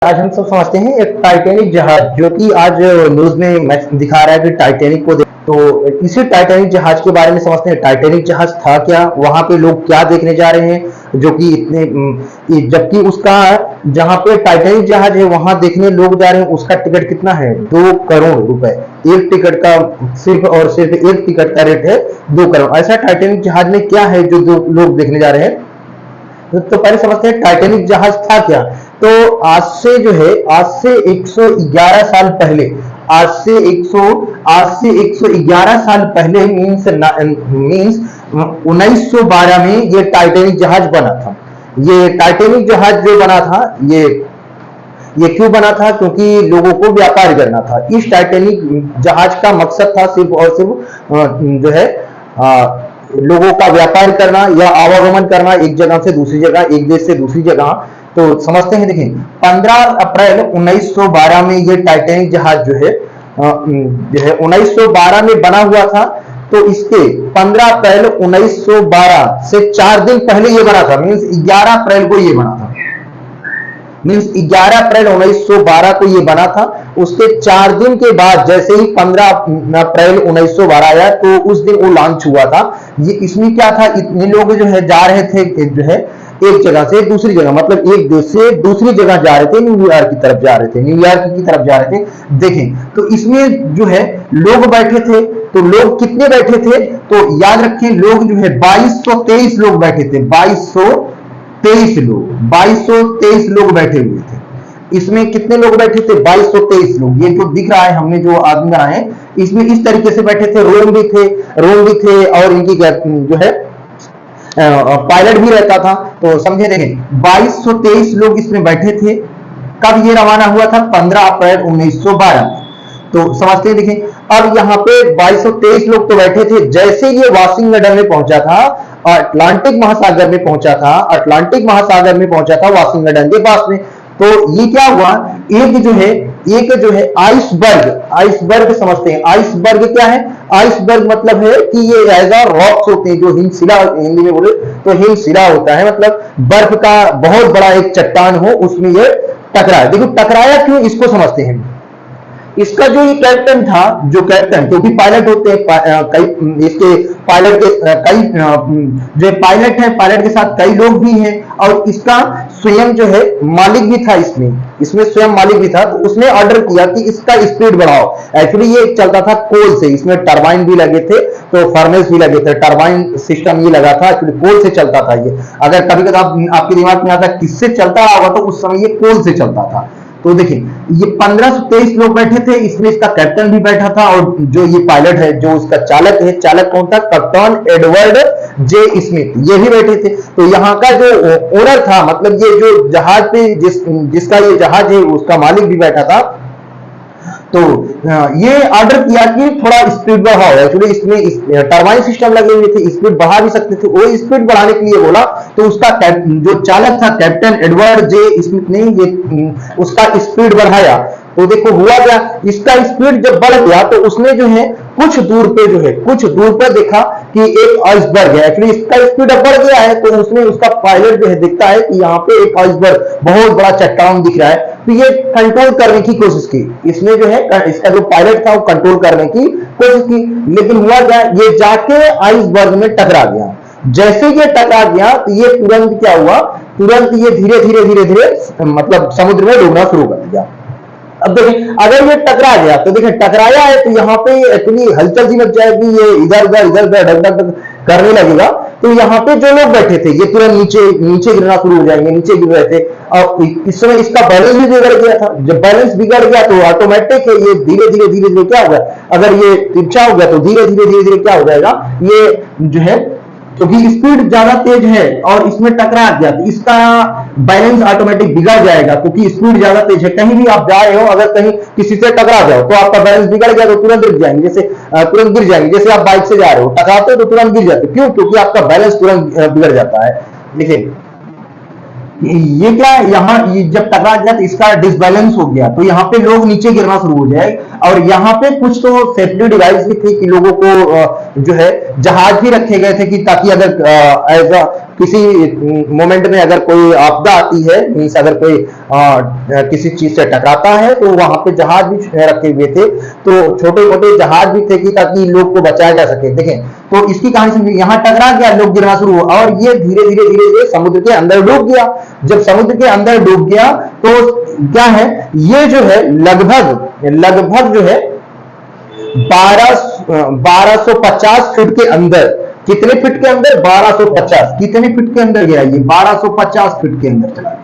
आज हम सब समझते हैं एक टाइटैनिक जहाज जो कि आज न्यूज में दिखा रहा है कि टाइटैनिक को तो इसी टाइटैनिक जहाज के बारे में समझते हैं। टाइटैनिक जहाज था क्या, वहां पे लोग क्या देखने जा रहे हैं जो कि जबकि उसका जहां पे टाइटैनिक जहाज है वहां देखने लोग जा रहे हैं, उसका टिकट कितना है 2 करोड़ रुपए। एक टिकट का सिर्फ और सिर्फ एक टिकट का रेट है 2 करोड़। ऐसा टाइटैनिक जहाज में क्या है जो लोग देखने जा रहे हैं। तो पहले समझते हैं टाइटैनिक जहाज था क्या। तो आज से 111 साल पहले, आज से 111 साल पहले मीन्स 1912 में ये टाइटैनिक जहाज बना था। ये टाइटैनिक जहाज जो बना था ये क्यों बना था, क्योंकि लोगों को व्यापार करना था। इस टाइटैनिक जहाज का मकसद था सिर्फ और सिर्फ जो है लोगों का व्यापार करना या आवागमन करना, एक जगह से दूसरी जगह, एक देश से दूसरी जगह। तो समझते हैं, देखिए 15 अप्रैल 1912 में ये टाइटैनिक जहाज जो है 1912 में बना हुआ था। तो इसके 15 अप्रैल 1912 से 4 दिन पहले ये बना था, मीन्स 11 अप्रैल को ये बना था। मीन्स 11 अप्रैल 1912 को ये बना था। उसके 4 दिन के बाद जैसे ही 15 अप्रैल 1912 आया तो उस दिन वो लॉन्च हुआ था। ये इसमें क्या था, इतने लोग जो है जा रहे थे जो है एक जगह से दूसरी जगह, मतलब एक देश से दूसरी जगह जा रहे थे, न्यूयॉर्क की तरफ जा रहे थे, न्यूयॉर्क की तरफ जा रहे थे। देखें तो इसमें जो है लोग बैठे थे। तो लोग कितने बैठे थे, तो याद रखें लोग जो है 2223 लोग बैठे थे। 2223 लोग बैठे हुए थे। इसमें कितने लोग बैठे थे, 2223 लोग। ये जो दिख रहा है हमने जो आदमी बनाए हैं इसमें इस तरीके से बैठे थे। रोम भी थे और इनकी जो है पायलट भी रहता था। तो समझे, देखें 2223 लोग इसमें बैठे थे। कब ये रवाना हुआ था, 15 अप्रैल 1912। तो समझते हैं, देखें अब यहाँ पे 2223 लोग तो बैठे थे। जैसे ये वाशिंगटन में पहुंचा था, अटलांटिक महासागर में पहुंचा था वाशिंगटन के पास में। तो ये क्या हुआ, एक जो है आइसबर्ग समझते हैं। आइसबर्ग क्या है, आइसबर्ग मतलब है कि ये ऐसा रॉक्स होते हैं जो हिमशिला, हिंदी में बोले तो हिमशिला होता है, मतलब बर्फ का बहुत बड़ा एक चट्टान हो, उसमें ये टकराया। देखो टकराया क्यों, इसको समझते हैं। इसका जो ये कैप्टन था, जो कैप्टन, क्योंकि पायलट होते हैं कई, इसके पायलट के कई जो पायलट है, पायलट के साथ कई लोग भी हैं और इसका स्वयं जो है मालिक भी था। इसमें स्वयं मालिक भी था। तो उसने ऑर्डर किया कि इसका स्पीड बढ़ाओ। एक्चुअली ये चलता था कोल से, इसमें टरबाइन भी लगे थे, तो फर्नेस भी लगे थे, टरबाइन सिस्टम ये लगा था। एक्चुअली कोल से चलता था ये। अगर कभी कभी आपके दिमाग में आता किससे चलता होगा तो उस समय ये कोल से चलता था। तो देखिए ये 1523 लोग बैठे थे, इसमें इसका कैप्टन भी बैठा था और जो ये पायलट है, जो इसका चालक है, चालक कौन था, कप्तान एडवर्ड जे स्मिथ, ये भी बैठे थे। तो यहाँ का जो ओनर था, मतलब ये जो जहाज पे जिसका ये जहाज है उसका मालिक भी बैठा था। तो ये ऑर्डर किया कि थोड़ा स्पीड बढ़ाओ। एक्चुअली इसमें टरबाइन सिस्टम लगे हुए थे, स्पीड बढ़ा भी सकते थे। वो स्पीड बढ़ाने के लिए बोला तो उसका जो चालक था कैप्टन एडवर्ड जे स्मिथ ने ये उसका स्पीड बढ़ाया। तो देखो हुआ क्या, इसका स्पीड जब बढ़ गया तो उसने जो है कुछ दूर पे देखा कि एक आइसबर्ग है। एक्चुअली इसका स्पीड अब बढ़ गया है तो उसने, उसका पायलट जो है दिखता है कि यहाँ पे एक आइसबर्ग, बहुत बड़ा चट्टान दिख रहा है। तो ये कंट्रोल करने की कोशिश की, इसने जो है इसका जो पायलट था वो कंट्रोल करने की कोशिश की। लेकिन हुआ क्या, ये जाके आइसबर्ग में टकरा गया। जैसे ये टकरा गया तो ये तुरंत क्या हुआ, तुरंत ये धीरे धीरे मतलब समुद्र में डूबना शुरू कर दिया। अब देखें अगर ये टकरा गया तो देखें टकराया है तो यहाँ पे एक्चुअली हलचल सी मच जाएगी, ये इधर उधर ढक ढक करने लगेगा। तो यहाँ पे जो लोग बैठे थे ये तुरंत नीचे गिरना शुरू हो जाएंगे, नीचे गिर रहे थे। और इस समय इसका बैलेंस भी बिगड़ गया था। जब बैलेंस बिगड़ गया तो ऑटोमेटिक है ये धीरे धीरे क्या होगा, अगर ये तिरछा हो गया तो धीरे धीरे क्या हो जाएगा, ये जो है क्योंकि स्पीड ज्यादा तेज है और इसमें टकरा गया तो इसका बैलेंस ऑटोमेटिक बिगड़ जाएगा, क्योंकि स्पीड ज्यादा तेज है। कहीं भी आप जा रहे हो, अगर कहीं किसी से टकरा जाओ तो आपका बैलेंस बिगड़ गया तो तुरंत गिर जाएंगे। जैसे आप बाइक से जा रहे हो, टकराते हो तो तुरंत गिर जाते हो। क्यों, क्योंकि आपका बैलेंस तुरंत बिगड़ जाता है। देखिए ये क्या, यहाँ जब टकरा गया तो इसका डिसबैलेंस हो गया तो यहाँ पे लोग नीचे गिरना शुरू हो जाए। और यहाँ पे कुछ तो सेफ्टी डिवाइस भी थे कि लोगों को जो है जहाज भी रखे गए थे कि ताकि अगर एज अ किसी मोमेंट में अगर कोई आपदा आती है, मीन्स अगर कोई किसी चीज से टकराता है, तो वहां पे जहाज भी रखे हुए थे, तो छोटे मोटे जहाज भी थे कि ताकि लोग को बचाया जा सके। देखें तो इसकी कहानी समझिए, यहाँ टकरा गया, लोग गिरना शुरू हुआ और ये धीरे धीरे धीरे धीरे समुद्र के अंदर डूब गया। जब समुद्र के अंदर डूब गया तो क्या है, ये जो है लगभग जो है 1250 फीट के अंदर, कितने फीट के अंदर, 1250, कितने फीट के अंदर गया ये, 1250 फीट के अंदर चला गया।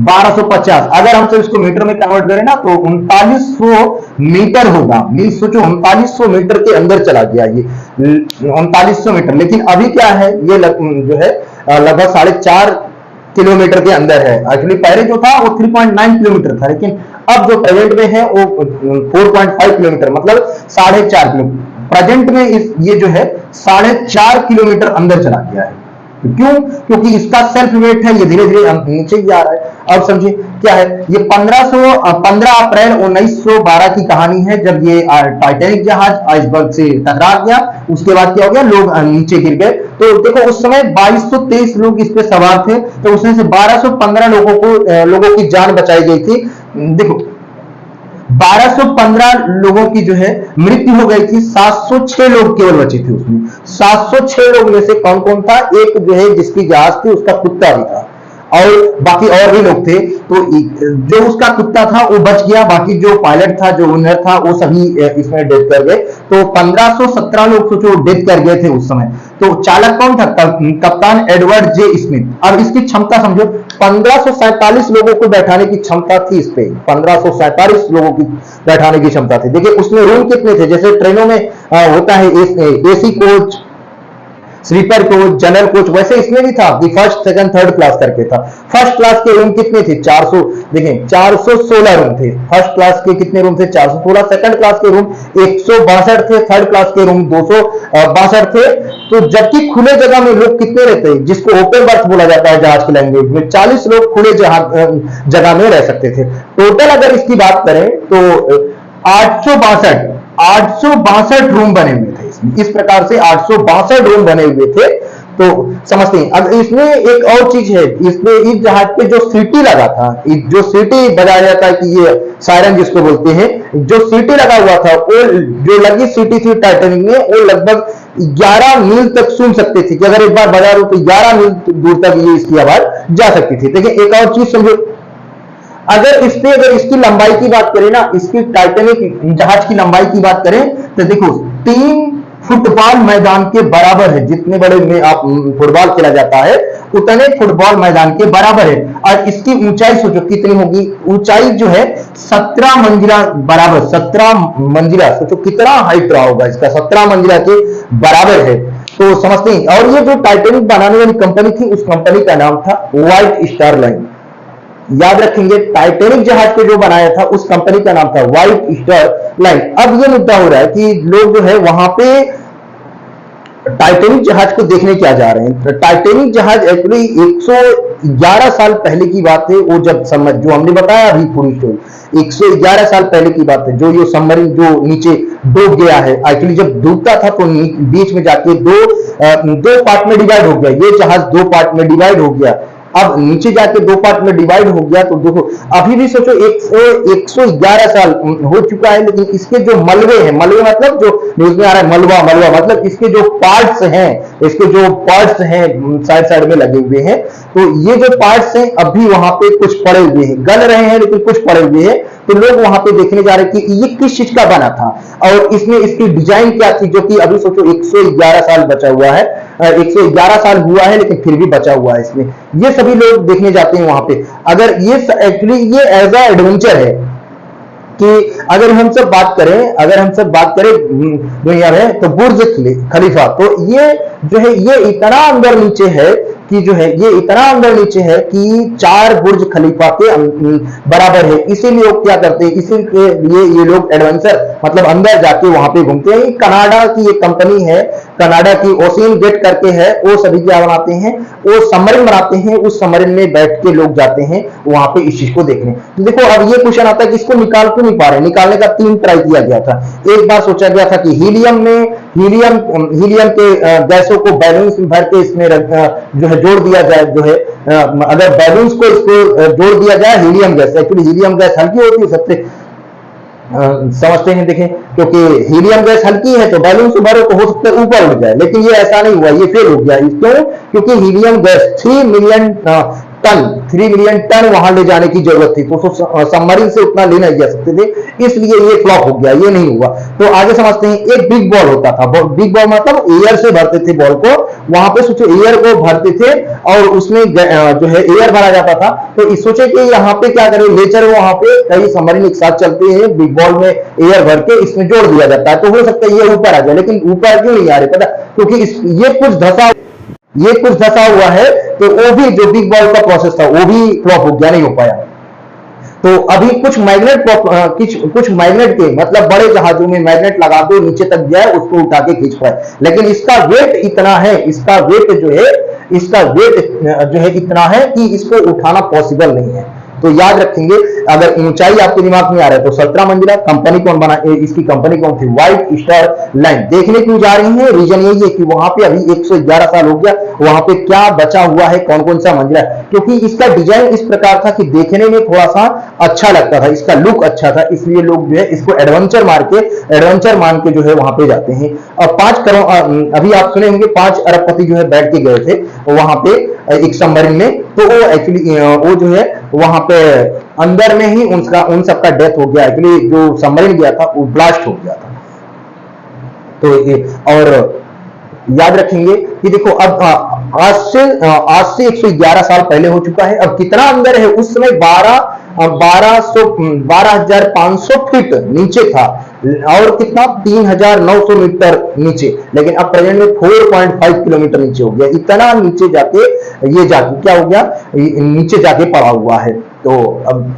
1250 अगर हम तो इसको मीटर में कन्वर्ट करें ना तो 3900 मीटर होगा। मीन्स सोचो 3900 मीटर के अंदर चला गया ये, 3900 मीटर। लेकिन अभी क्या है, ये जो है लगभग 4.5 किलोमीटर के अंदर है। एक्चुअली पहले जो था वो 3.9 किलोमीटर था, लेकिन अब जो प्रेजेंट में है वो 4.5 किलोमीटर, मतलब 4.5 किलोमीटर प्रेजेंट में ये जो है 4.5 किलोमीटर अंदर चला गया है। क्यों? क्योंकि इसका सेल्फ वेट है, ये धीरे धीरे नीचे ही आ रहा है। अब समझिए क्या है, ये 15 अप्रैल 1912 की कहानी है, जब ये टाइटैनिक जहाज आइसबर्ग से टकरा गया। उसके बाद क्या हो गया, लोग नीचे गिर गए। तो देखो उस समय 2223 लोग इस पे सवार थे, तो उसमें से 1215 लोगों की जान बचाई गई थी। देखो 1215 लोगों की जो है मृत्यु हो गई थी, 706 लोग केवल बचे थे उसमें। 706 लोग में से कौन कौन था, एक जो है जिसकी जहाज थी उसका कुत्ता भी था, और बाकी और भी लोग थे। तो जो उसका कुत्ता था वो बच गया, बाकी जो पायलट था, जो ओनर था, वो सभी इसमें डेथ कर गए। तो 1517 लोग सोचो डेथ कर गए थे उस समय। तो चालक कौन था, कप्तान एडवर्ड जे स्मिथ। अब इसकी क्षमता समझो, 1547 लोगों को बैठाने की क्षमता थी इस पे, 1547 लोगों की बैठाने की क्षमता थी। देखिए उसमें रूम कितने थे, जैसे ट्रेनों में होता है AC coach, sleeper coach, general coach, वैसे इसमें भी था कि फर्स्ट सेकंड थर्ड क्लास करके था। फर्स्ट क्लास के रूम कितने थे, 400, देखें 416 रूम थे। फर्स्ट क्लास के कितने रूम थे, 416। सेकंड क्लास के रूम 162 थे। थर्ड क्लास के रूम 262 थे। तो जबकि खुले जगह में लोग कितने रहते हैं, जिसको ओपन बर्थ बोला जाता है जहाज की लैंग्वेज में, 40 लोग खुले जगह में रह सकते थे। टोटल अगर इसकी बात करें तो 862 रूम बने हुए थे इसमें। इस प्रकार से 862 रूम बने हुए थे। तो समझते हैं। अब इसमें एक और चीज है, इसमें इस जहाज पे जो सीटी लगा था, जो सीटी बजाया जाता है कि ये सायरन जिसको बोलते हैं, जो सीटी लगा हुआ था, वो जो लगी सीटी थी टाइटैनिक में, वो लगभग 11 मील तक सुन सकते थे कि अगर एक बार बजा दो तो 11 मील दूर तक ये इसकी आवाज जा सकती थी। देखिए एक और चीज समझो, अगर इसकी लंबाई की बात करें ना, इसकी टाइटैनिक जहाज की लंबाई की बात करें तो देखो 3 फुटबॉल मैदान के बराबर है। जितने बड़े में आप फुटबॉल खेला जाता है उतने फुटबॉल मैदान के बराबर है। और इसकी ऊंचाई सोचो कितनी होगी, ऊंचाई जो है 17 मंजिला बराबर, 17 मंजिला, सोचो कितना हाइट रहा होगा इसका, 17 मंजिला के बराबर है। तो समझते हैं। और ये जो टाइटैनिक बनाने वाली कंपनी थी, उस कंपनी का नाम था व्हाइट स्टार लाइन। याद रखेंगे, टाइटैनिक जहाज को जो बनाया था उस कंपनी का नाम था व्हाइट स्टार लाइन। अब ये मुद्दा हो रहा है कि लोग जो है वहां पे टाइटैनिक जहाज को देखने क्या जा रहे हैं। टाइटैनिक जहाज एक्चुअली 111 साल पहले की बात है। वो जब जो हमने बताया अभी पूरी स्टोरी, 111 साल पहले की बात है। जो ये सबमरीन जो नीचे डूब गया है, एक्चुअली जब डूबता था तो बीच में जाके दो पार्ट में डिवाइड हो गया। ये जहाज 2 पार्ट में डिवाइड हो गया। अब नीचे जाके 2 पार्ट में डिवाइड हो गया। तो देखो अभी भी सोचो 111 साल हो चुका है, लेकिन इसके जो मलबे हैं, मलबे मतलब जो न्यूज में आ रहा है मलबा मतलब इसके जो पार्ट्स हैं साइड साइड में लगे हुए हैं। तो ये जो पार्ट्स हैं अभी वहां पे कुछ पड़े हुए हैं, गल रहे हैं लेकिन कुछ पड़े हुए हैं। तो लोग वहां पे देखने जा रहे हैं कि ये किस चीज का बना था और इसमें इसकी डिजाइन क्या थी, जो कि अभी सोचो 111 साल बचा हुआ है, 111 साल हुआ है लेकिन फिर भी बचा हुआ है इसमें। ये सभी लोग देखने जाते हैं वहां पे। अगर ये एक्चुअली ये एज अ एडवेंचर है कि अगर हम सब बात करें दुनिया में, तो बुर्ज खलीफा, तो ये जो है ये इतना अंदर नीचे है कि जो है ये इतना अंदर नीचे है कि 4 बुर्ज खलीफा के बराबर है। इसीलिए लोग क्या करते हैं, इसीलिए ये लोग एडवेंचर मतलब अंदर जाके वहां पे घूमते हैं। कनाडा की एक कंपनी है, कनाडा की ओशियन गेट करके है, वो सभी क्या बनाते हैं, वो सबमरीन बनाते हैं। उस सबमरीन में बैठ के लोग जाते हैं वहां पे इस चीज को देखने। तो देखो अब ये क्वेश्चन आता है कि इसको निकाल क्यों नहीं पा रहे। निकालने का 3 ट्राई किया गया था। एक बार सोचा गया था कि हीलियम हीलियम के गैसों को बैलून्स में भर के इसमें जो है जोड़ दिया जाए, जो है अगर बैलून्स को इसको जोड़ दिया जाए helium gas, actually helium gas हल्की होती है सबसे, समझते हैं देखें, क्योंकि हीलियम गैस हल्की है तो बैलून से भरो तो हो सकता है ऊपर उड़ जाए, लेकिन ये ऐसा नहीं हुआ, ये फेल हो गया। क्यों? क्योंकि हीलियम गैस 3 मिलियन टन वहां ले जाने की जरूरत थी, तो सबमरीन से उतना ले नहीं जा सकते थे, इसलिए ये फ्लॉप हो गया, ये नहीं हुआ। तो आगे समझते हैं, एक बिग बॉल होता था, बिग बॉल मतलब एयर से भरते थे बॉल को, वहां पे सोचो एयर को भरते थे और उसमें जो है एयर भरा जाता था। तो इस सोचे कि यहाँ पे क्या करें, नेचर में वहां पे कई सबमरीन एक साथ चलते हैं, बिग बॉल में एयर भर के इसमें जोड़ दिया जाता है, तो हो सकता है ये ऊपर आ जाए, लेकिन ऊपर क्यों नहीं आ रहे पता, क्योंकि ये कुछ धसा हुआ है, तो वो भी जो बिग बॉल का प्रोसेस था वो भी फ्लॉप हो गया, नहीं हो पाया। तो अभी कुछ मैग्नेट के मतलब बड़े जहाजों में मैग्नेट लगा दो, नीचे तक जाए, उसको उठा के खींच पाए, लेकिन इसका वेट इतना है, इसका वेट जो है इतना है कि इसको उठाना पॉसिबल नहीं है। तो याद रखेंगे, अगर ऊंचाई आपके दिमाग में आ रहा है तो 17 मंजिला, कंपनी कौन बना, इसकी कंपनी कौन थी, व्हाइट स्टार लाइन। देखने क्यों जा रही है, रीजन यही है कि वहां पे अभी 111 साल हो गया, वहां पे क्या बचा हुआ है, कौन कौन सा मंजिला है, क्योंकि इसका डिजाइन इस प्रकार था कि देखने में थोड़ा सा अच्छा लगता था, इसका लुक अच्छा था, इसलिए लोग जो है इसको एडवेंचर मान के जो है वहां पे जाते हैं। और 5 करोड़, अभी आप सुने होंगे 5 अरबपति जो है बैठ के गए थे वहां पे एक सबमरीन में, तो वो एक्चुअली वो जो है वहां पे अंदर में ही उन सबका डेथ हो गया, एक्चुअली जो सबमरीन गया था वो ब्लास्ट हो गया था। तो और याद रखेंगे कि देखो अब आज से 111 साल पहले हो चुका है, अब कितना अंदर है, उस समय 12,500 फीट नीचे था, और कितना 3,900 मीटर नीचे, लेकिन अब प्रेजेंट में 4.5 किलोमीटर नीचे हो गया, इतना नीचे जाके क्या हो गया, नीचे जाके पड़ा हुआ है। तो अब